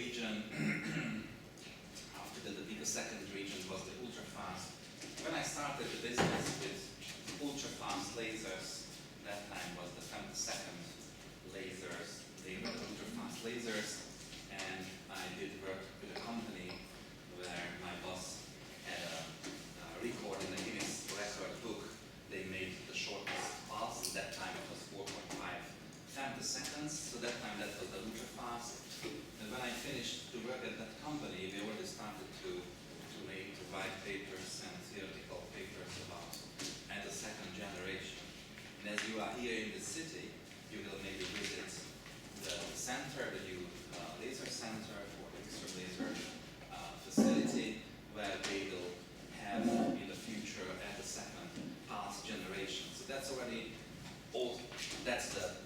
region after the picosecond region was the ultra-fast. When I started the business with ultra-fast lasers, that time was the femtosecond lasers. They were the ultra-fast lasers, and I did work with a company where my boss had a record in the Guinness record book. They made the shortest pulse. At that time it was 4.5 femtoseconds, so that time that was the ultra-fast. And when I finished to work at that company, we already started to write papers and theoretical papers about at the second generation. And as you are here in the city, you will maybe visit the center, the new laser center or extra laser facility, where they will have in the future at the second pulse generation. So that's already old. That's the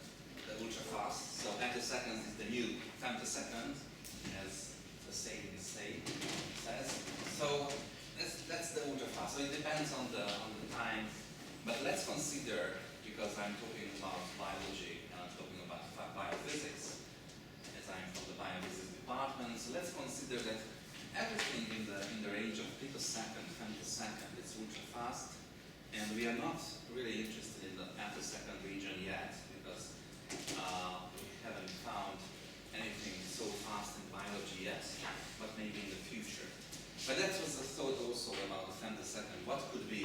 ultra-fast. So femtoseconds is the new femtosecond, as the saying says. So that's the ultra-fast. So it depends on the time. But let's consider, because I'm talking about biology and I'm talking about biophysics, as I'm from the biophysics department. So let's consider that everything in the range of picosecond, femtosecond is ultra-fast, and we are not really interested in the attosecond region yet, because we haven't found anything so fast in biology yet, but maybe in the future. But that was a thought also about the femtosecond. What could be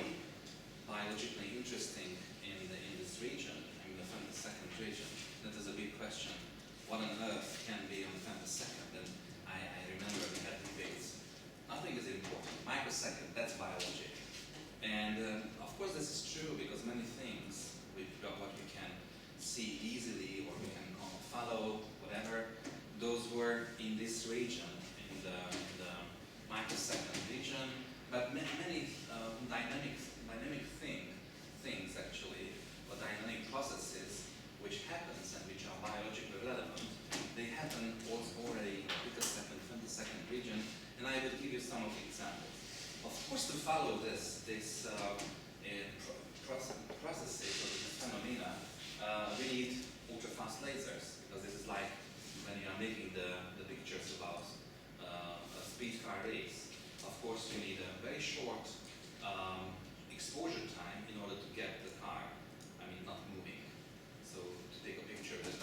biologically interesting in this region, I mean the femtosecond region? That is a big question. What on earth can be on the femtosecond? And I remember we had debates. Nothing is important. Microsecond, that's biology. And of course this is true, because many things what we can see easily or we can follow, whatever, those were in this region, in the microsecond region. But many dynamic things actually, or dynamic processes which happens and which are biologically relevant, they happen already in the picosecond, femtosecond region, and I will give you some of the examples. Of course, to follow this processes or this phenomena, we need ultra-fast lasers, because this is like when you are making the pictures about a speed car race. Of course, you need a very short exposure time in order to get the car, not moving. So to take a picture with the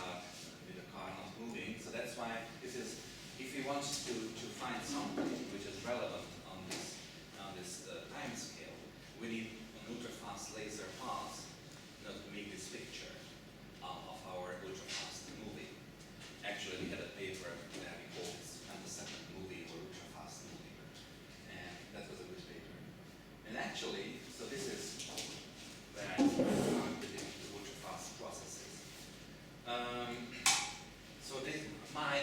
car not moving. So that's why this is, if you want to find something which is relevant on this time scale, we need an ultra-fast laser pulse to make this picture of our ultra-fast movie. Actually, we had a paper that we called femtosecond movie or ultra-fast movie, and that was a good paper. And actually, so this is where I start with the ultra-fast processes. So this, my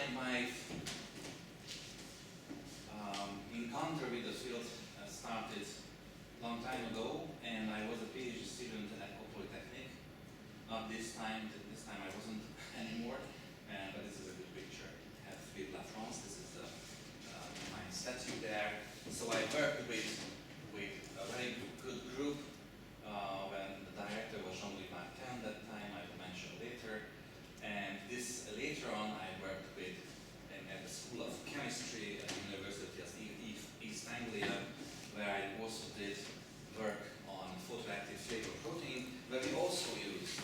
encounter with the field started a long time ago, and I was a PhD student at Polytechnic. Not this time I wasn't anymore, but this is a good picture. I have Philippe Lafrance, this is my statue there. So I worked with a very good group when the director was Jean-Louis Martin that time, I will mention later. And this later on I worked with at the School of Chemistry at the University of East Anglia, where I also did work on photoactive flavor protein, where we also used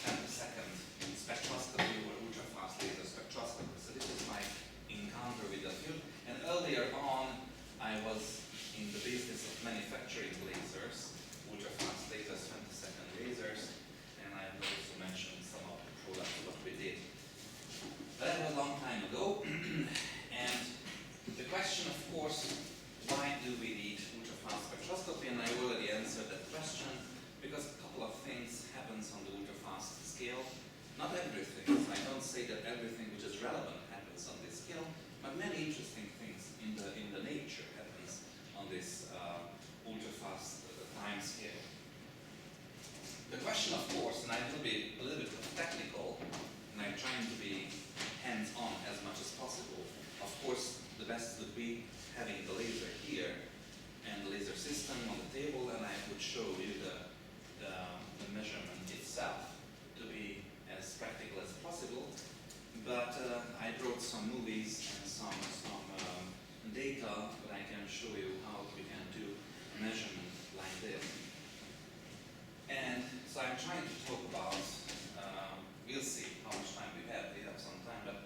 femtosecond spectroscopy or ultra-fast laser spectroscopy. So this is my encounter with the field. And earlier on, I was in the business of manufacturing lasers, ultra-fast lasers, femtosecond lasers, and I will also mention some of the products what we did. But that was a long time ago, and the question, of course, why do we need ultra-fast spectroscopy? And I already answered that question, because a couple of things happens on the ultra-fast scale. Not everything. I don't say that everything which is relevant happens on this scale, but many interesting things in the nature happens on this ultra-fast time scale. The question, of course, and I will be a little bit technical, and I'm trying to be hands-on as much as possible. Of course, the best would be having the laser here and the laser system on the table, and I would show you the measurement itself to be as practical as possible. But I brought some movies data, but I can show you how we can do a measurement like this. And so I'm trying to talk about, we'll see how much time we have. We have some time, but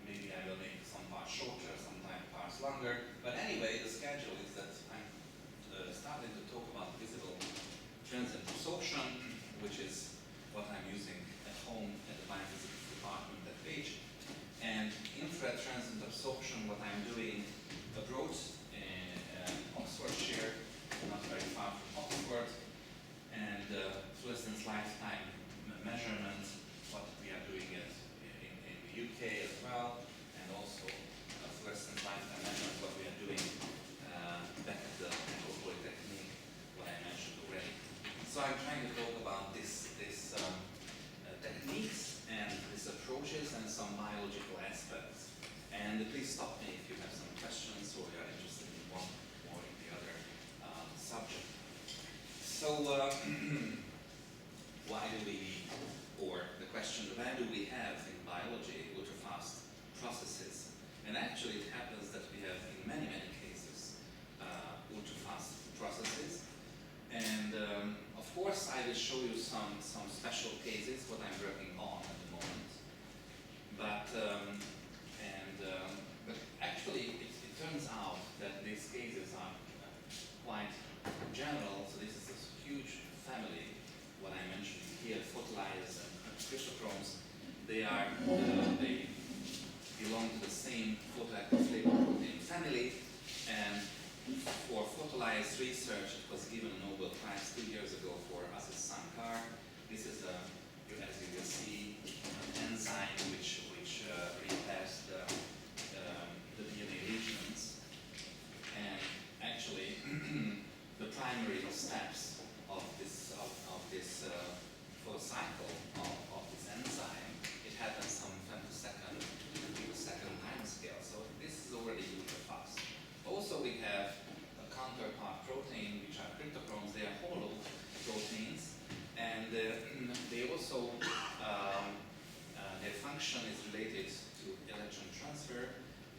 maybe I will make some parts shorter, some parts longer. But anyway, the schedule is that I'm starting to talk about visible transient absorption, which is what I'm using at home at the biophysics department at Page. And infrared transient absorption, what I'm doing abroad in Oxfordshire, not very far from Oxford, and fluorescence lifetime measurement, what we are doing in the UK as well, and also fluorescence lifetime measurement, what we are doing back at the Polytechnic, what I mentioned already. So I'm trying to talk about these techniques and these approaches and some biological aspects. And please stop me if you have some questions or you are interested in one or in the other subject. So why do we need, or the question, why do we have in biology ultrafast processes? And actually it happens that we have in many cases ultrafast processes. And of course I will show you some special cases, what I'm working on at the moment. But actually it turns out that these cases are quite general. So this is a huge family, what I mentioned here, photolyzers and cryptochromes. They belong to the same photoactive flavor protein family, and for photolysis research it was given a Nobel Prize 2 years ago for Aziz Sankar. This is as you will see, an enzyme which repairs the DNA lesions. And actually the primary steps of this photocycle of this enzyme, it happens some femtosecond time scale. So this is already ultra fast. Also we have a counterpart protein, which are cryptochromes. They are hollow proteins, and they also their function is related to electron transfer,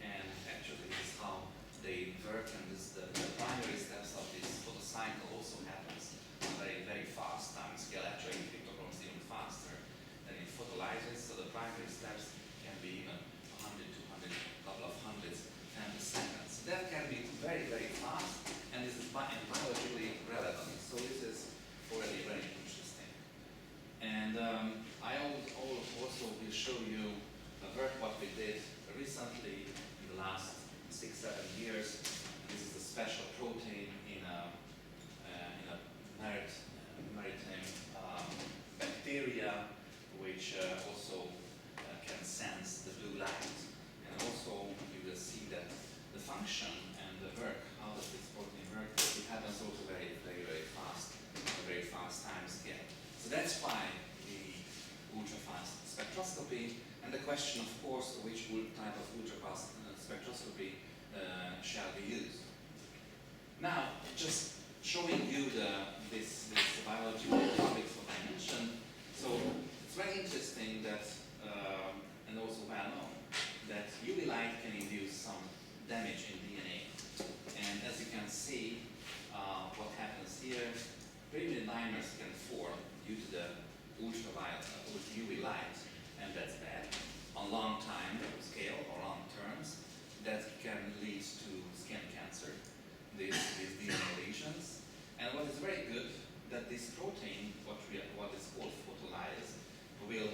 and actually this is how they work, and the primary steps of this photocycle also happens on a very fast time scale. Actually, cryptochromes even faster than in photolysis, so the primary steps can be even 100, 200, couple of hundreds femtoseconds. That can be very fast, and this is biologically relevant. So this is already very interesting. And I also will show you a work what we did recently in the last 6-7 years. This is a special protein in a maritime bacteria, which also can sense the blue light. And also you will see that the function and the work, how does this protein work, it happens also very fast, a very fast time scale. So that's why we need ultrafast spectroscopy. And the question, of course, which type of ultrafast spectroscopy shall be used. Now, just showing you this biological topics what I mentioned. So it's very interesting that, and also well known, that UV light can induce some damage in DNA. And as you can see, what happens here, pyrimidine dimers can form due to the ultraviolet UV light, and that's bad. On long time scale or long terms, that can lead to skin cancer, these DNA lesions. And what is very good, that this protein, what is called photolysis, will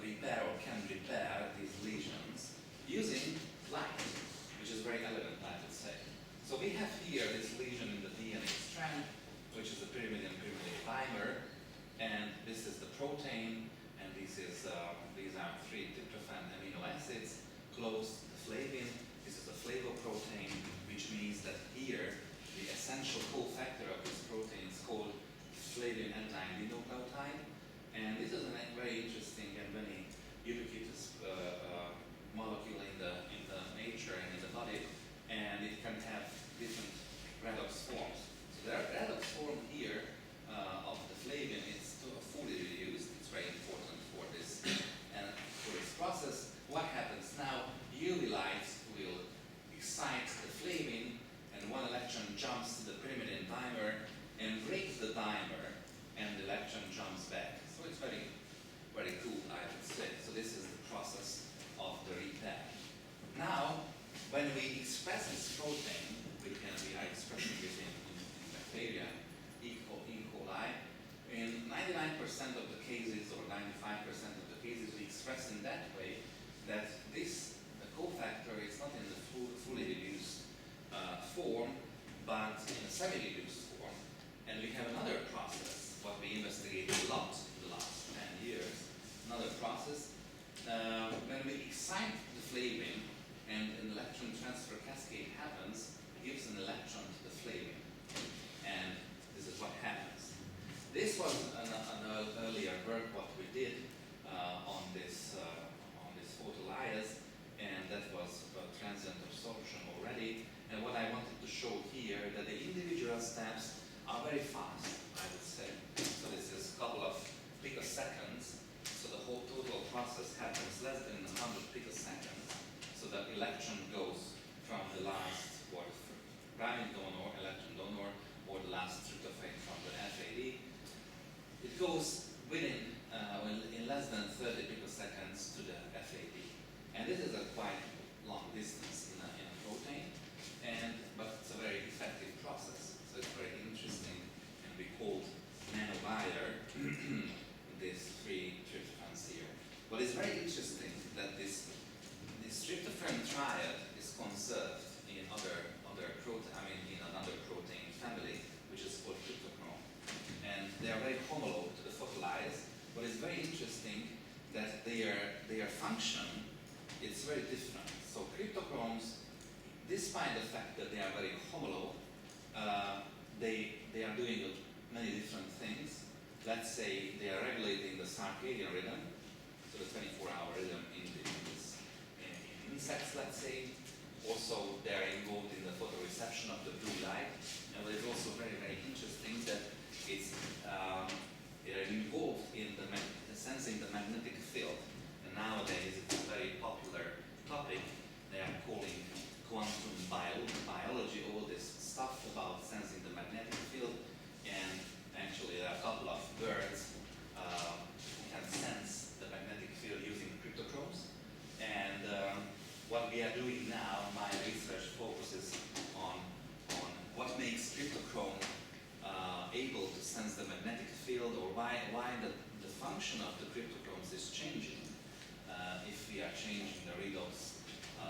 repair or can repair these lesions using light, which is very elegant, I would say. So we have here this lesion in the DNA strand, which is a pyrimidine dimer, and this is the protein, and these are 3 tryptophan amino acids, close to flavin. This is a flavoprotein, which means that here the essential cofactor of this protein is called flavin enzyme dinucleotide, and this is a very interesting and very ubiquitous molecule in the nature and in the body, and it can have different redox forms. So the redox form here of the flavin is fully reduced. It's very important for this and for this process. What happens now? UV light will excite show here that the individual steps are very fast, I would say. So this is a couple of picoseconds. So the whole total process happens less than 100 picoseconds. So the electron goes from the last, or the primary donor, electron donor, or the last tryptophan from the FAD. It goes within, in less than 30 picoseconds to the FAD. And this is a quite long distance in a protein, but it's a very effective process. So it's very interesting, and we called nanowire these three tryptophans here. What is very interesting that this tryptophan triad is conserved in in another protein family, which is called cryptochrome. And they are very homolog to the photolyze. What is very interesting that their function is very different. So cryptochromes, despite the fact that they are very homolog, they are doing many different things. Let's say they are regulating the circadian rhythm, so the 24-hour rhythm in insects, let's say. Also, they are involved in the photoreception of the blue light. And what is also very, very interesting that they are involved in sensing the magnetic field. And nowadays, it's a very popular topic. They are calling quantum biology, all this stuff about sensing the magnetic field. And actually, there are a couple of birds who can sense the magnetic field using cryptochromes. And what we are doing now, my research focuses on what makes cryptochrome able to sense the magnetic field, or why the function of the cryptochromes is changing if we are changing the redox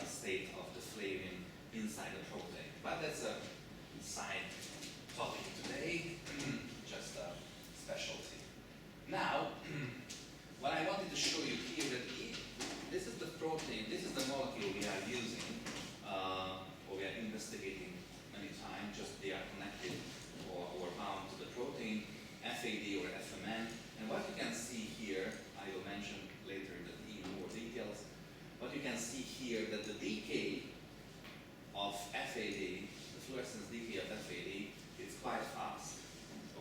state of the flavin inside the protein. But that's a side topic today, just a specialty. Now, what I wanted to show you here that this is the protein, this is the molecule we are using, or we are investigating many times, just they are connected or bound to the protein, FAD or FMN. And what you can see here, I will mention later in more details, what you can see here that the decay of FAD, the fluorescence decay of FAD, is quite fast.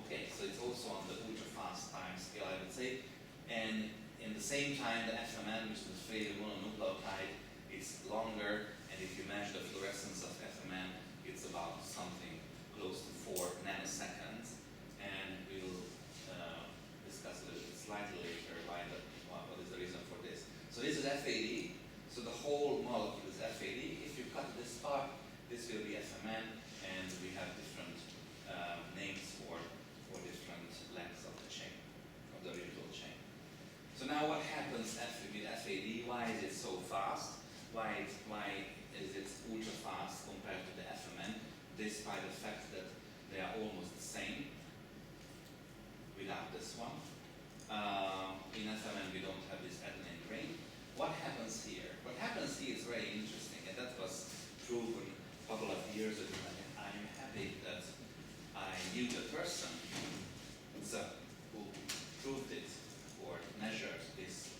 Okay, so it's also on the ultra-fast time scale, I would say. And in the same time, the FMN, which is the flavin mononucleotide, is longer. And if you measure the fluorescence of FMN, it's about something close to 4 nanoseconds. And we will discuss a little bit slightly later what is the reason for this. So this is FAD. So the whole molecule is FAD. If you cut this part, this will be FMN, and we have different names for different lengths of the chain, of the radial chain. So now what happens with FAD? Why is it so fast? Why is it ultra fast compared to the FMN, despite the fact that they are almost the same without this one? In FMN we don't have this adenine ring. What happens here? What happens here is very interesting, and that was proven a couple of years ago. I'm happy that I knew the person who proved it or measured this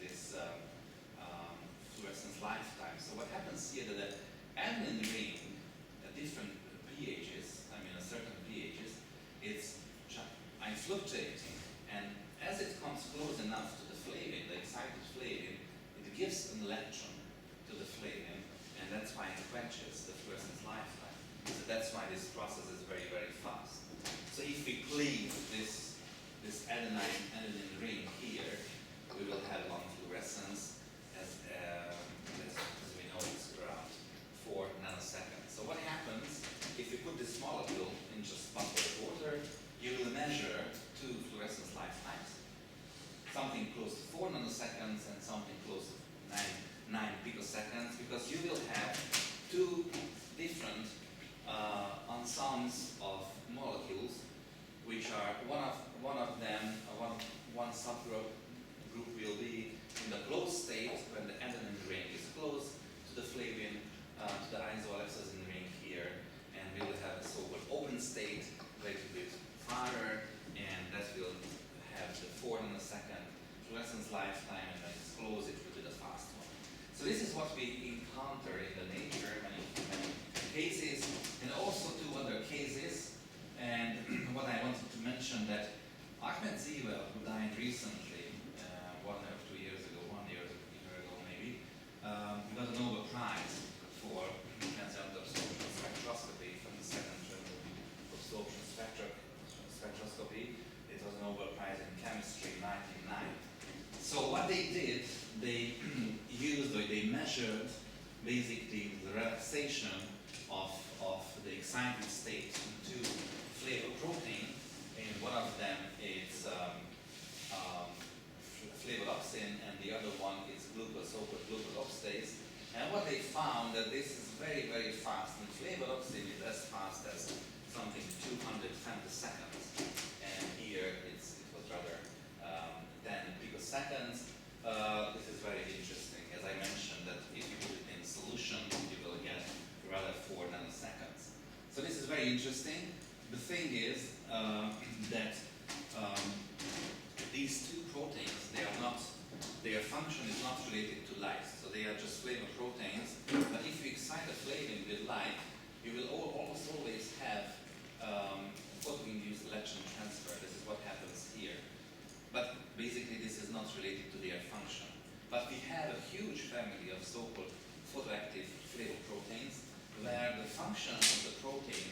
fluorescence lifetime. So what happens here that the adenine ring at different pHs, a certain pHs, it's fluctuating, and as it comes close enough to the flavin, the excited flavin, it gives an electron to the flavin, and that's why it quenches the fluorescence lifetime. So that's why this process is very, very fast. So if we cleave this adenine ring here, we will have long fluorescence as we know it's around 4 nanoseconds. So what happens if you put this molecule in just bottled water? You will measure 2 fluorescence lifetimes, something close to 4 nanoseconds and something close to 9 picoseconds, because you will have 2 different ensembles of molecules, which are one subgroup will be in the closed state when the adenine ring is close to the flavin, to the isoalexazine ring here, and we will have a so-called open state, a little bit farther, and that will have the 4 nanosecond fluorescence lifetime, and when it's closed, it will be the fast one. So this is what we encounter in the nature, many cases, and also to what And what I wanted to mention that Ahmed Ziwel, who died recently, 1 or 2 years ago, 1 year ago maybe, he got a Nobel Prize for transient absorption spectroscopy from the second absorption spectroscopy. It was a Nobel Prize in chemistry in 1909. So what they did, they they measured basically the relaxation of the excited state into flavoprotein, and one of them is flavonoxin, and the other one is glucose, so-called glucose oxidase. And what they found that this is very, very fast, and flavonoxin is as fast as something 200 femtoseconds, and here it was rather 10 picoseconds. This is very interesting, as I mentioned, that if you put it in solution, you will get rather 4 nanoseconds. So this is very interesting. The thing is that these two proteins, their function is not related to light, so they are just flavor proteins. But if you excite a flavin with light, you will almost always have photo-induced electron transfer. This is what happens here. But basically, this is not related to their function. But we have a huge family of so-called photoactive flavoproteins, where the function of the protein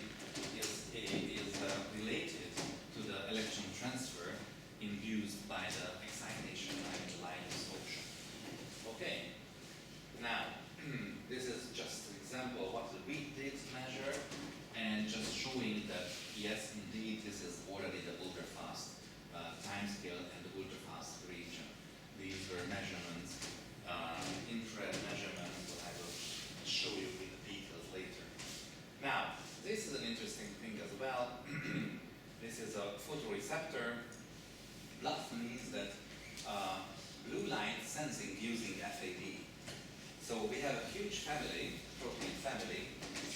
is related to the electron transfer induced by the excitation by the light absorption. Okay, now this is just an example of what we did measure, and just showing that yes, indeed, this is already the ultra-fast timescale and the ultra-fast region. These were measurements, infrared measurements, that I will show you with the details later. Now, this is an interesting thing as well. This is a photoreceptor. BLUF means that blue light sensing using FAD. So we have a huge family, protein family,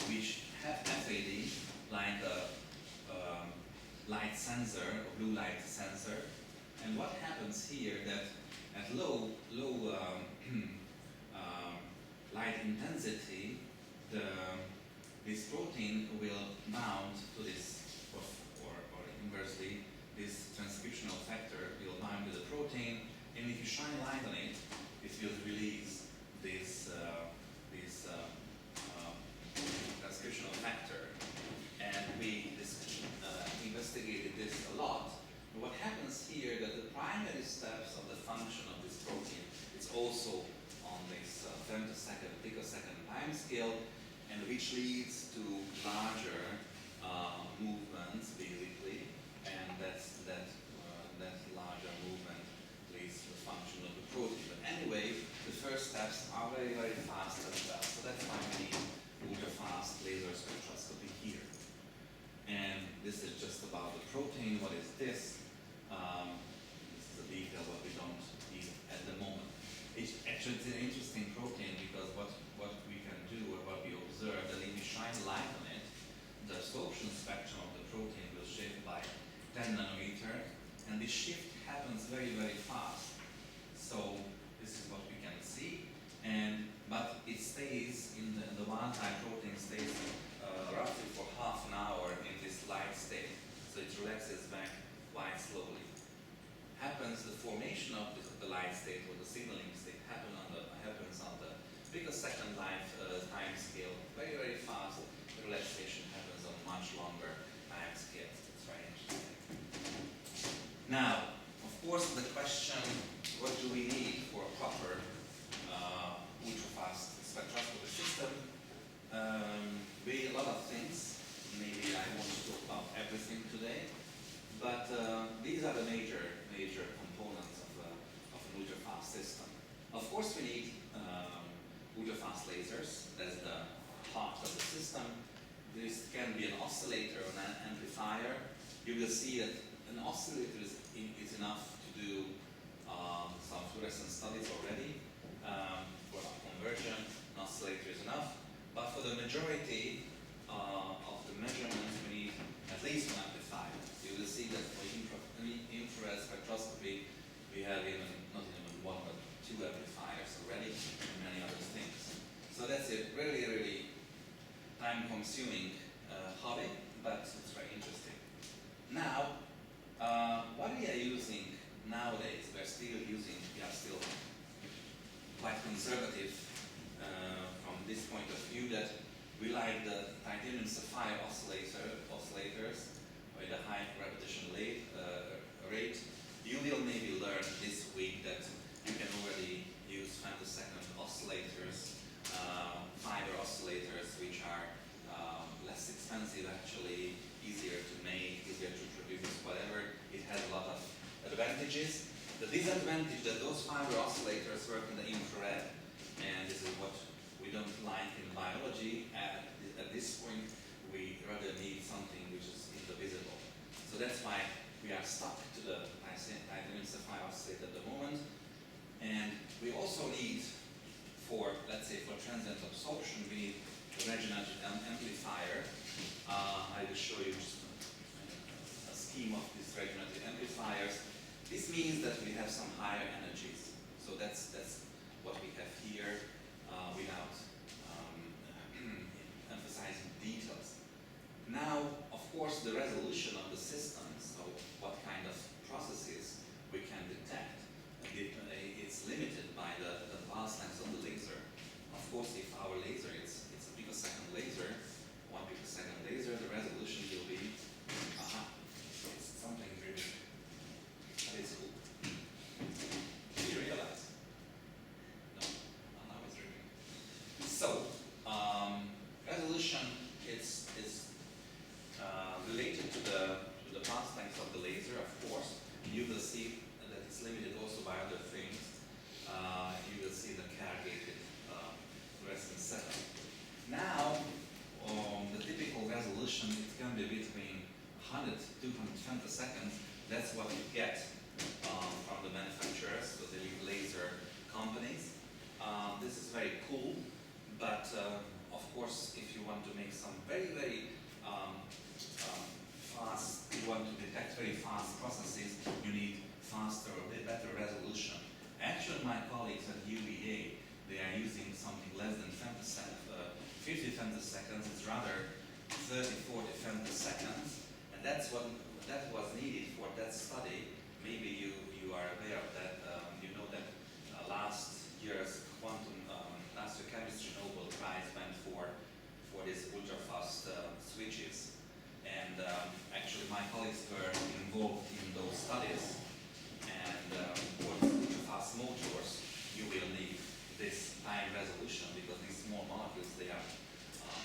which have FAD, like a light sensor, a blue light sensor. And what happens here that at low light intensity, this protein will mount to this, or inversely, this transcriptional factor will bind to the protein, and if you shine light on it, it will release this transcriptional factor. And we investigated this a lot. And what happens here that the primary steps of the function of this protein is also on this femtosecond, picosecond time scale, and which leads to larger movements basically, and that larger movement leads to the function of the protein. But anyway, the first steps are very, very fast as well. So that's why we need ultra-fast laser spectroscopy here. And this is just about the protein. What is this? This is a detail what we don't need at the moment. It's actually an interesting protein because what we can do, or what we observe, that if we shine light on it, the absorption spectrum of the protein will shift by 10 nanometer, and this shift happens very, very fast. So this is what we can see, but it stays in the wild-type protein stays roughly for half an hour in this light state, so it relaxes back quite slowly. The formation of the light state, or the signaling state, happens on the picosecond life time scale, very, very fast. The relaxation happens on much longer time scales. It's very interesting. Now, of course, the question, what do we need for a proper ultra-fast spectroscopy system? A lot of things. Maybe I won't talk about everything today, but these are the major components of an ultra-fast system. Of course, we need ultra-fast lasers as the heart of the system. This can be an oscillator or an amplifier. You will see that an oscillator is enough to do some fluorescence studies already. For conversion, an oscillator is enough. But for the majority of the measurements, we need at least one amplifier. You will see that for infrared spectroscopy, we have not even one, but two amplifiers already, and many other things. So that's a really, really time-consuming hobby, but it's very interesting. Now, what we are using nowadays, we are still quite conservative from this point of view, that we like the titanium sapphire oscillators with a high repetition rate. You will maybe learn this week that you can already use femtosecond oscillators, fiber oscillators, which are less expensive actually, easier to make, easier to produce, whatever. It has a lot of advantages. The disadvantage that those fiber oscillators work in the infrared, and this is what we don't like in biology. At this point, we rather need something which is in the visible. So that's why we are stuck to the titanium sapphire oscillator at the moment. And we also need, for, let's say, for transient absorption, we need a regenerative amplifier. I will show you just a scheme of these regenerative amplifiers. This means that we have some higher energies. So that's what we have here without emphasizing details. Now, of course, the resolution of the system, so what kind of processes we can detect, it's limited by the pulse length of the laser. Of course, if our laser is a picosecond laser, 1 picosecond laser, the resolution will be, it's something really, but it's cool. Do you realize? No, now it's really. So, resolution is related to the pulse length of the laser, of course. You will see that it's limited also by other things. You will see the carrier-gated fluorescence setup. Now, the typical resolution, it can be between 100 to 200 femtoseconds. That's what you get from the manufacturers, so the laser companies. This is very cool, but of course, if you want to make some very, very fast, you want to detect very fast processes, you need faster or better resolution. Actually, my colleagues at UVA, they are using something less than 50 femtoseconds. It's rather 30, 40 femtoseconds, and that was needed for that study. Maybe you are aware of that. You know that last year's chemistry Nobel Prize went for these ultra-fast switches, and actually my colleagues were involved in those studies. And for ultra-fast motors, you will need this time resolution because these small molecules, they are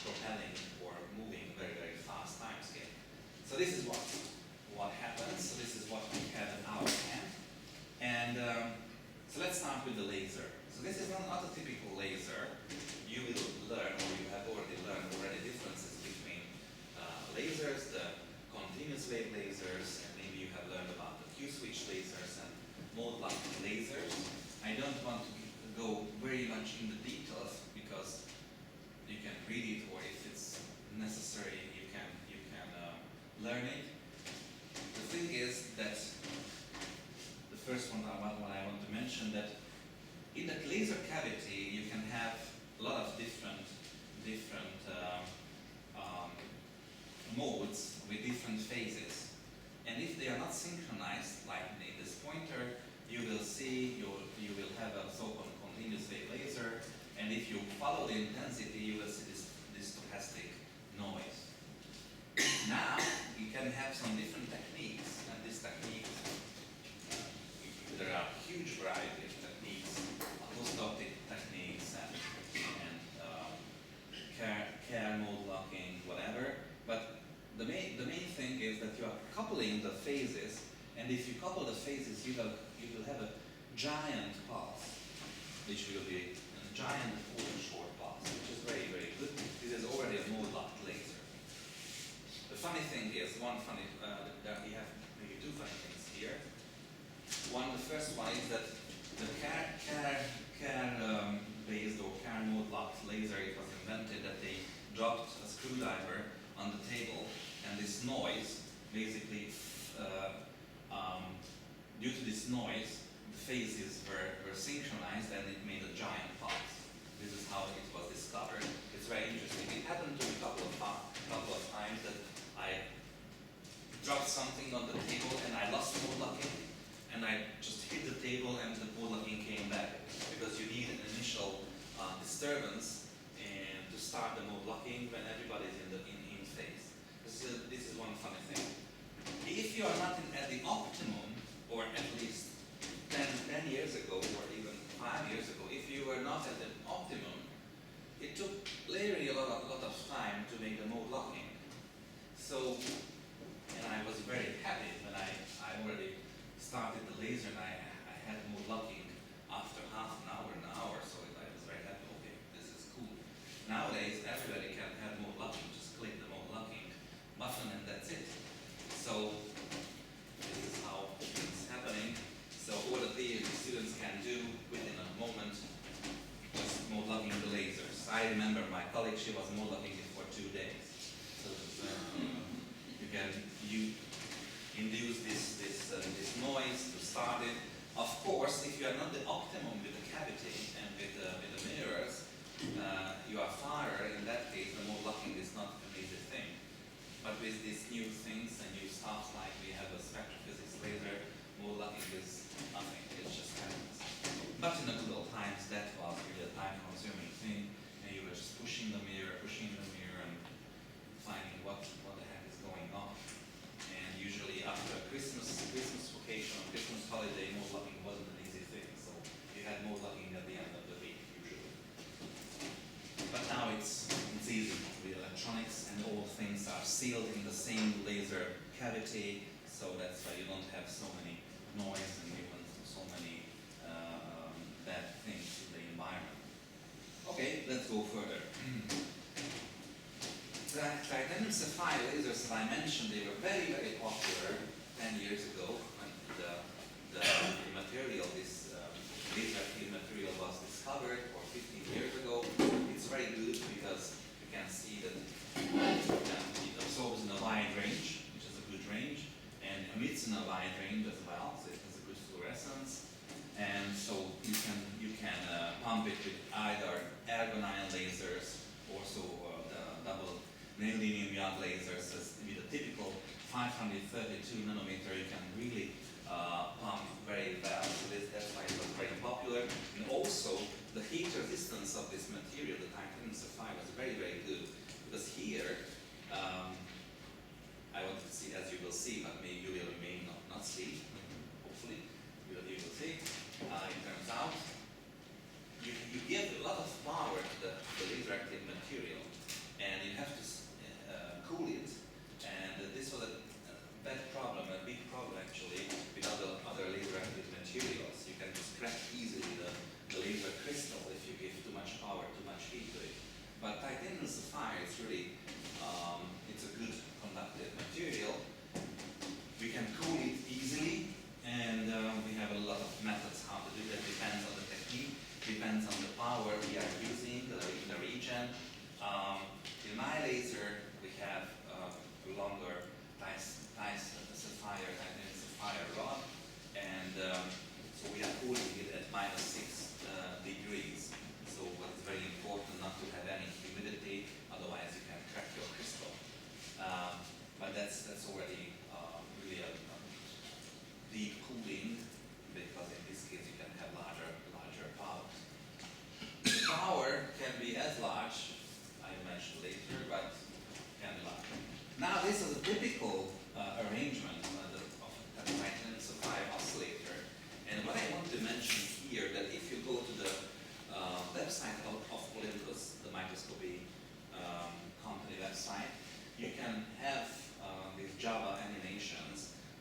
propelling or moving very, very fast time scale. So this is what happens. So this is what we have in our hand. And so let's start with the laser. So this is not a typical laser. You will learn, or you have already learned differences between lasers, the continuous wave lasers, and maybe you have learned about the Q-switch lasers and mode-lock lasers. I don't want to go very much in the details because you can read it, or if it's necessary, you can learn it. The thing is that the first one I want to mention, that in the laser cavity you can have a lot of different modes with different phases, and if they are not synchronized, like in this pointer, you will see you will have a so-called continuous wave laser, and if you follow the intensity, you will see this stochastic noise. Now you can have some different techniques, and these techniques, there are a huge variety of techniques, acoustic techniques and care mode locking, whatever. But the main thing is that you are coupling the phases, and if you couple the phases, you will have a giant pulse, which will be a giant ultra short pulse, which is very, very good. This is already a mode locked laser. The funny thing is, that we have maybe two funny things here. The first one is that the based or care mode locked laser, it was invented that they dropped a screwdriver on the table, and this noise, basically, due to this noise, the phases were synchronized, and it made a giant pulse. This is how it was discovered. It's very interesting. It happened to me a couple of times that I dropped something on the table and I lost mode locking, and I just hit the table and the mode locking came back, because you need an initial disturbance and to start the mode locking when everybody's in phase. This is one funny thing. If you are not at the optimum, or at least 10 years ago, or even 5 years ago, if you were not at the optimum, it took literally a lot of time to make the mode locking. So, and I was very happy when I already started the laser and I had mode locking after half an hour, so I was very happy. Okay, this is cool. Nowadays, everybody can have mode locking. Just click the mode locking button and that's it. So this is how it's happening. So what the students can do within a moment was mode locking the lasers. I remember my colleague, she was mode locking it for 2 days. So you induce this noise to start it. Of course, if you are not the optimum with the cavity and with the mirrors, you are farther. In that case, the mode locking is not an easy thing. But with these new things and new stuff, like we have a spectrophysics laser, mode locking is nothing. It just happens. But in the good old times, that was really a time-consuming thing, and you were just pushing the mirror, and finding what the heck is going on. And usually after a Christmas vacation, or Christmas holiday, mode locking wasn't an easy thing. So you had mode locking at the end of the week usually. But now it's easy with electronics, and all things are sealed in the same laser cavity. So that's why you don't have so many noise and even so many bad things in the environment. Okay, let's go further. The titanium sapphire lasers that I mentioned, they were very, very popular 10 years ago when the material, this laser-active material was discovered, or 15 years ago. It's very good because you can see that it absorbs in a wide range, which is a good range, and emits in a wide range as well, so it has a good fluorescence. And so you can pump it with either argon-ion lasers, also the double neodymium ion lasers. With a typical 532 nanometer, you can really pump very well. So that's why it was very popular. And also, the heat resistance of this material, the titanium sapphire, was very, very good. Because here, I want to see, as you will see, but maybe you will may not see. Hopefully, you will see. It turns out, you give a lot of power to the laser-active material, and you have to cool it. And this was a big problem actually with other laser-active materials. You can just crack easily the laser crystal if you give too much power, too much heat to it. But titanium sapphire is really, it's a good conductive material. We can cool it easily, and we have a lot of methods how to do that. Depends on the technique, depends on the power we are using in the region. In my laser, we have a longer titanium sapphire rod, and so we are cooling it at -6 degrees. So it's very important not to have any humidity, otherwise you can crack your crystal. But that's already really a deep cooling, because in this case you can have larger power. The power can be as large, I mentioned later, but can be larger. Now this is a typical arrangement of a titanium sapphire oscillator. And what I want to mention here, that if you go to the website of Olympus, the microscopy company website, you can have these Java animations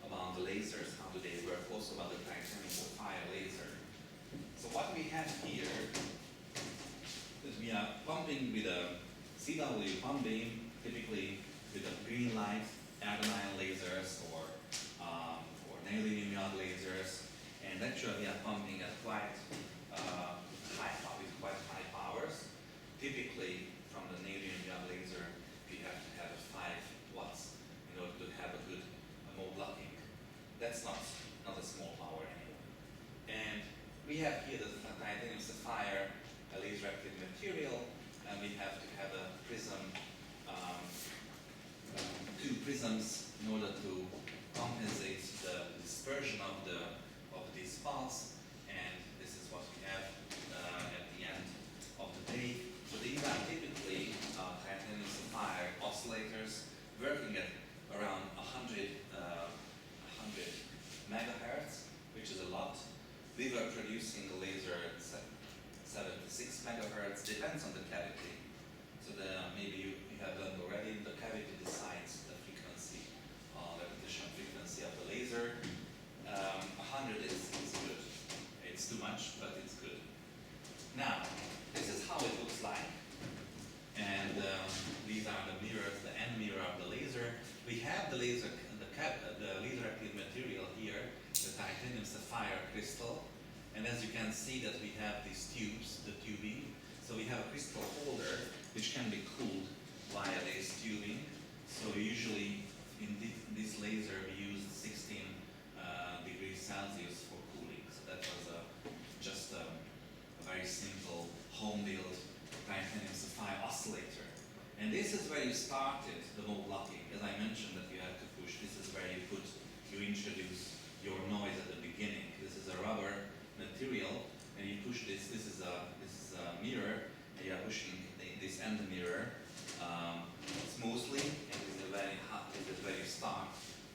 about the lasers, how do they work, also about the titanium sapphire laser. So what we have here is we are pumping with a CW pump beam, typically with a green light, argon-ion lasers, or neodymium ion lasers, and actually we are pumping at quite high powers. Typically, from the neodymium ion laser, we have to have 5 watts in order to have a good mode locking. That's not a small power anyway. And we have here the titanium sapphire laser-active material, and we have to have a prism, 2 prisms in order to compensate the dispersion of these pulse, and this is what we have at the end of the day. So these are typically titanium sapphire oscillators working at around 100 megahertz, which is a lot. We were producing a laser at 76 megahertz, depends on the cavity. So maybe you have learned already, the cavity decides the frequency, repetition frequency of the laser. 100 is good. It's too much, but it's good. Now, this is how it looks like. And these are the mirrors, the end mirror of the laser. We have the laser active material here, the titanium sapphire crystal. And as you can see that we have these tubes, the tubing. So we have a crystal holder which can be cooled via this tubing. So usually in this laser we used 16 degrees Celsius for cooling. So that was just a very simple home-built titanium sapphire oscillator. And this is where you started the mode locking. As I mentioned that you have to push, this is where you introduce your noise at the beginning. This is a rubber material, and you push this. This is a mirror, and you are pushing this end mirror smoothly, and this is where you start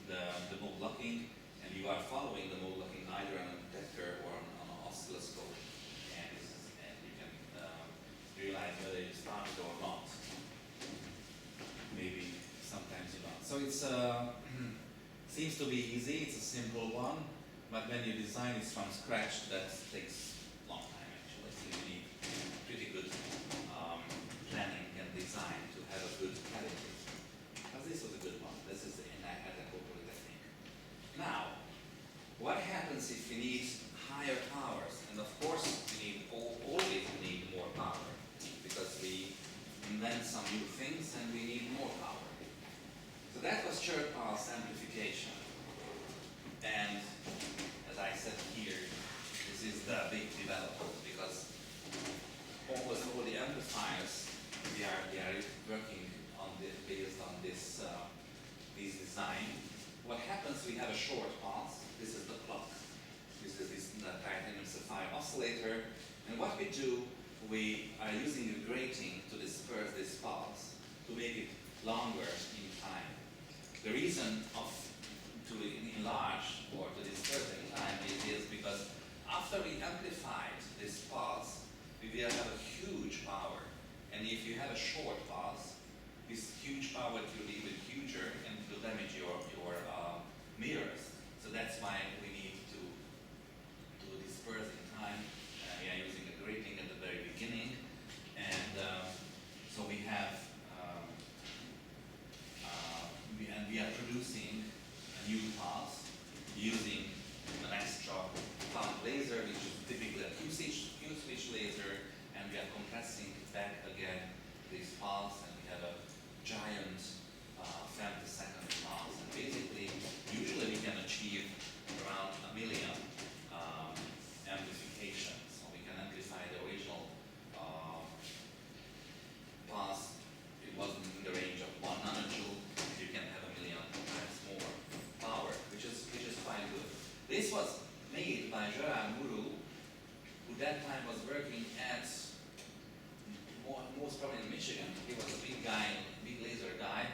the mode locking, and you are following the mode locking either on a detector or on an oscilloscope, and you can realize whether you started or not. Maybe sometimes you don't. So it's seems to be easy. It's a simple one. But when you design it from scratch, that takes a long time actually. So you need pretty good planning and design to have a good cavity. Because this was a good one. This is the anatomical technique. Now, what happens if we need higher powers? And of course, we need always need more power because we invent some new things and we need more power. So that was chirp pulse amplification. And as I said here, this is the big development because almost all the amplifiers they are working on based on this design. What happens? We have a short pulse. This is the clock. This is the titanium sapphire oscillator. And what we do, we are using a grating to disperse this pulse to make it longer in time. The reason to enlarge or to disperse in time is because after we amplified this pulse, we will have a huge power. And if you have a short pulse, this huge power will be even huger and it will damage your mirrors. So that's why we need to disperse in time. We are using a grating at the very beginning. And so we have we are producing a new pulse using an extra pump laser, which is typically a Q-switch laser, and we are compressing back again this pulse, and we have a giant femtosecond pulse. And basically, usually we can achieve around 1 million amplifications. So we can amplify the original pulse. It was in the range of 1 nanojoule. You can have 1 million times more power, which is quite good. This was made by Gerard Mourou, who that time was working at most probably in Michigan. He was a big guy, big laser guy,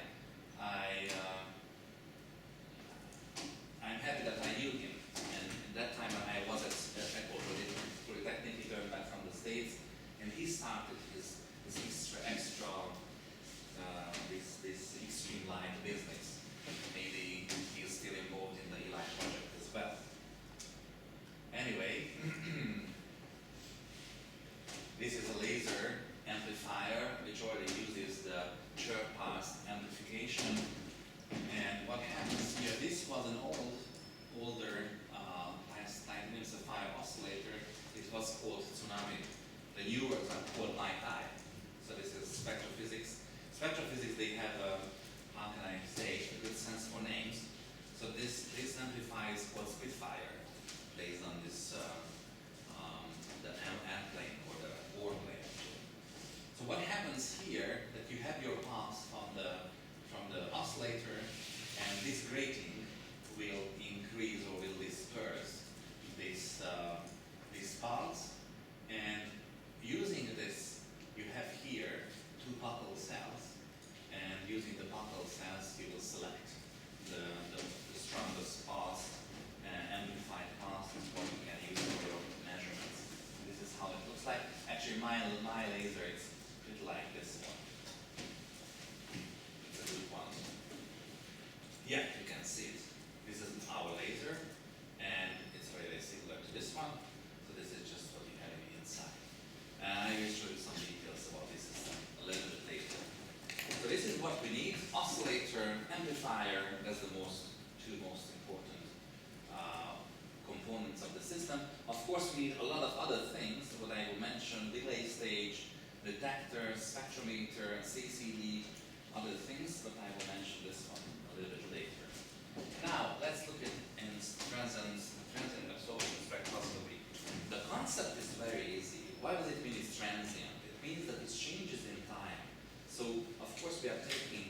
process, you will select the strongest path, amplified path, is what you can use for your measurements. This is how it looks like. Actually, my laser is pretty like this one. It's a good one. Yeah, you can see it. This is our laser, and it's very similar to this one. So this is just what you have in the inside. I will show you some details about this system a little bit later. So this is what we need: oscillator, amplifier. That's the two most important components of the system. Of course, we need a lot of other things. What I will mention: delay stage, detector, spectrometer, CCD, other things. But I will mention this one a little bit later. Now let's look at transient absorption spectroscopy. The concept is very easy. Why does it mean it's transient? It means that it changes in time. So, of course, we are taking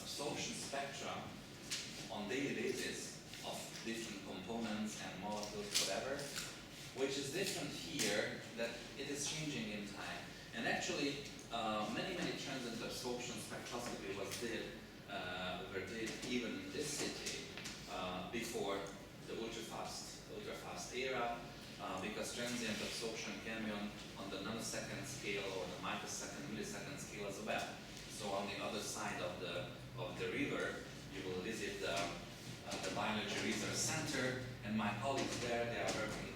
absorption spectra on daily basis of different components and molecules, whatever, which is different here, that it is changing in time. And actually, many transient absorption spectroscopy were did even in this city before the ultra-fast era, because transient absorption can be on the nanosecond scale or the microsecond, millisecond scale as well. So on the other side of the river, you will visit the Biology Research Center, and my colleagues there, they are working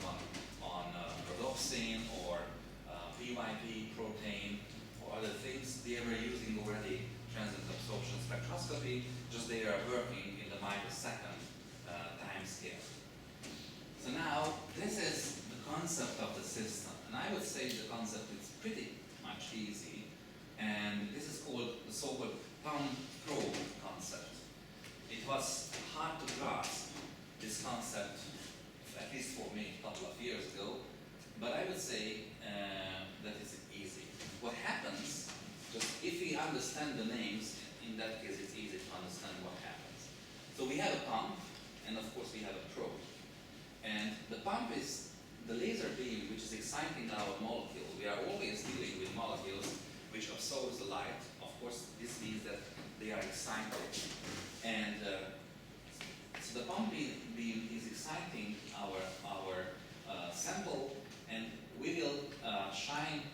on rhodopsin or PYP protein or other things. They were using already transient absorption spectroscopy, just they are working in the microsecond time scale. So now, this is the concept of the system, and I would say the concept is pretty much easy, and this is called the so-called pump-probe concept. It was hard to grasp this concept, at least for me, a couple of years ago, but I would say that it's easy. What happens, just if we understand the names, in that case it's easy to understand what happens. So we have a pump, and of course we have a probe. And the pump is the laser beam which is exciting our molecule. We are always dealing with molecules which absorbs the light. Of course, this means that they are excited. And so the pump beam is exciting our sample, and we will shine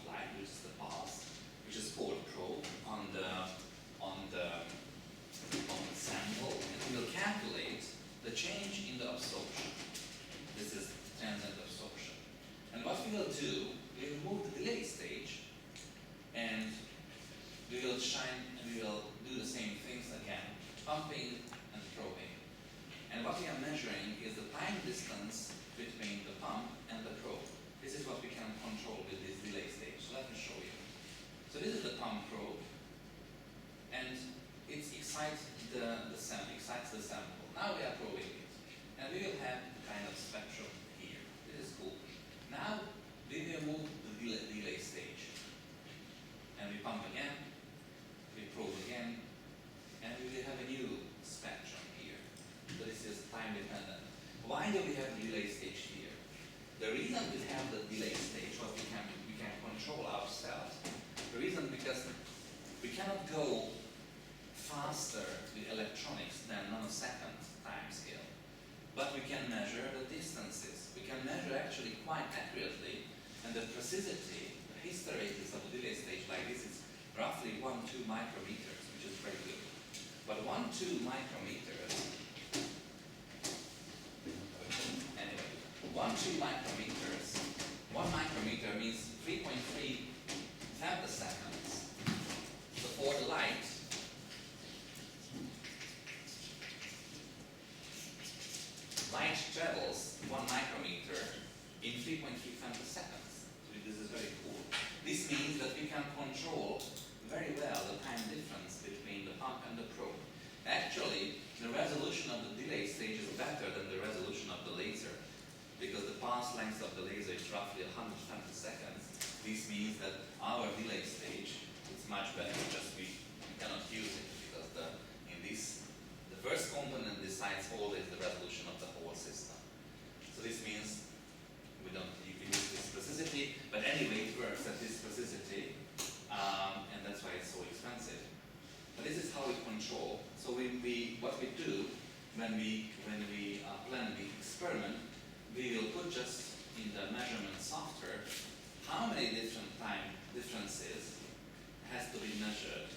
light, which is the path, which is called probe, on the sample, and we will calculate the change in the absorption. This is transient absorption. And what we will do, we will move the delay stage, and we will do the same things again, pumping and probing. And what we are measuring is the time distance between the pump and the probe. This is what we can control with this delay stage. So let me show you. So this is the pump probe, and it excites the sample. Now we are probing it, and we will have kind of spectrum here. This is cool. Now we will move the delay stage, and we pump again, we probe again, and we will have a new spectrum here. So this is time dependent. Why do we have the delay stage here? The reason we have the delay stage, what we can control ourselves. The reason because we cannot go faster with electronics than nanosecond time scale, but we can measure the distances. We can measure actually quite accurately, and the precision, the hysteresis of the delay stage like this is roughly 1-2 micrometers, which is very good. But 1-2 micrometers, anyway, 1-2 micrometers, 1 micrometer means 3.3 femtoseconds. So for the light, travels 1 micrometer in 3.3 femtoseconds. So this is very cool. This means that we can control very well the time difference between the pump and the probe. Actually, the resolution of the delay stage is better than the resolution of the laser, because the path length of when we plan the experiment, we will put just in the measurement software how many different time differences has to be measured,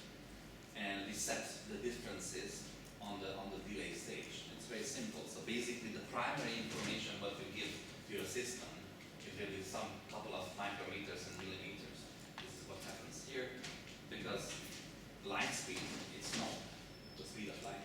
and we set the differences on the delay stage. It's very simple. So basically, the primary information what you give to your system, you give it some couple of micrometers and millimeters. This is what happens here, because light speed, it's known, the speed of light.